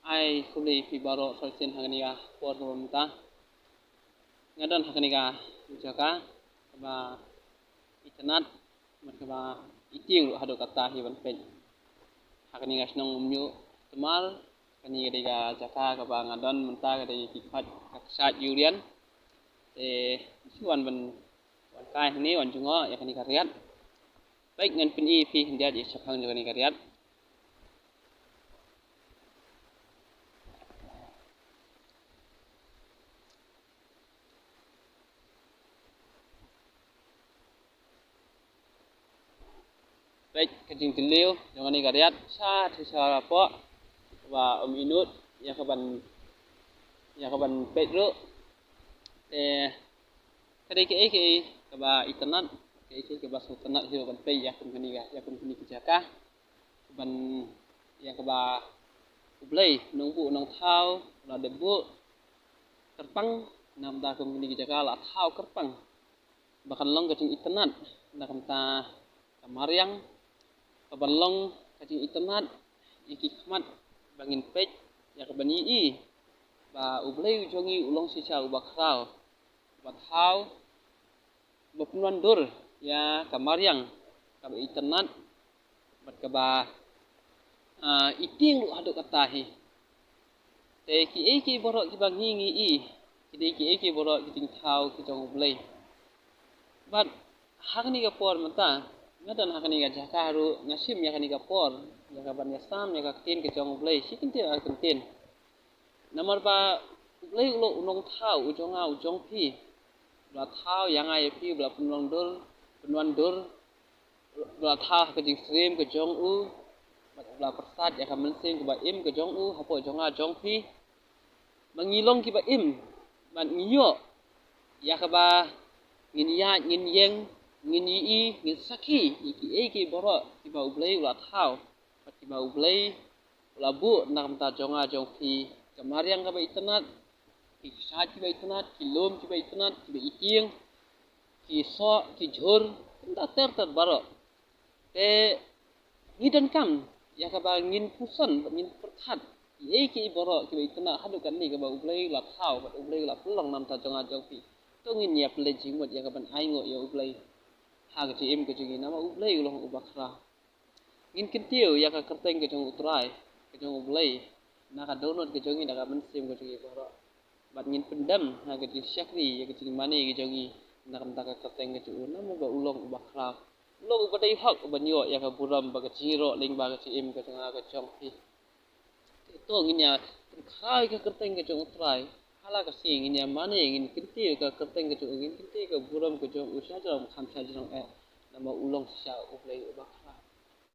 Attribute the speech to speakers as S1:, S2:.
S1: ai kuli pi baro soisen hangniga por mta ngadan hangniga jaka ba itanat matba iting hado kata hi ban pen hangniga snong umyu temal kani diga jaka ka ba ngadan menta ka di kipat kaksat yurian suan ban kai ni wan jungo ya kani kariat baik ngan pen i pi dia di sapang kani kariat baik kajing teliu jangan ni kariat sa thisa po wa inut ya kaban pedro kadai ke ba itanat ke ba sultanat hiu ban pe ya kun kani ga ya kun kani jaka ban ya ka ba ublei nong bu nong thau la debu terpang nam da kun kani jaka la thau kerpang bahkan long kajing itanat na kamta kamariang kabalong kajing itanat iki khmat bangin pej ya kabani i ba ublei ujongi ulong sisa ubakrau bathau bapunan dur ya kamariang kab itanat bat kaba iting lu hadu katahi te ki borok ki bangi ngi i ki borok ki ting thau ki jong ublei bat hakni ka por mata ngadan hakni ga jaka haru ngasim ya kani ka por ya ka ban yasam ya ka tin ke jong ublei sikintin ar kintin namar ba ublei lo unong thau ujonga ujong pi bla thau yang ai pi bla punong dur punwan dur bla thau ka jing stream ke jong u bla persat ya ka mensin ke ba im ke jong u hapo jonga jong pi mangilong ki ba im ban ngiyo ya ka ba ngin ya ngin yeng ngin yi ngin saki iki boro ki ba ublei la thau ki ba ublei la bu nam ta jonga jong pi kamariang ka ba itanat ki sa ki ba itanat ki lom ki ba itanat ki ba iting ki so ki jhur ta ter baro te ngidan kam ya ka ba ngin pusan ngin perthat ki boro ki ba itanat hadu kan ni ka ba ublei la thau ba ublei la pulong nam ta jonga jong pi to ngin ya ple jing mot ya ka ban ai ngo ya ublei ha ka im ke jingi nama ublei ulong ubakra ngin kintiu ya ka kerteng ke jong utrai ke jong ublei na ka donut ke jongi na ka mensim ke jingi boro bat ngin pendam ha ke jingi syakri ya ke jingi mani ke jongi na ka kerteng ke jingi nama ba ulong ubakra ulong ubadai hak ubanyo ya ka buram ba ke jiro ling ba ke im ke jonga ke jong pi to ngin ya khai ka kerteng ke jong utrai hala ka sing ngin ya mani ngin kintiu ka kerteng ke jong ngin kintiu ka buram ke jong usha jong khamsa jong nama ulong sya ublei ubakra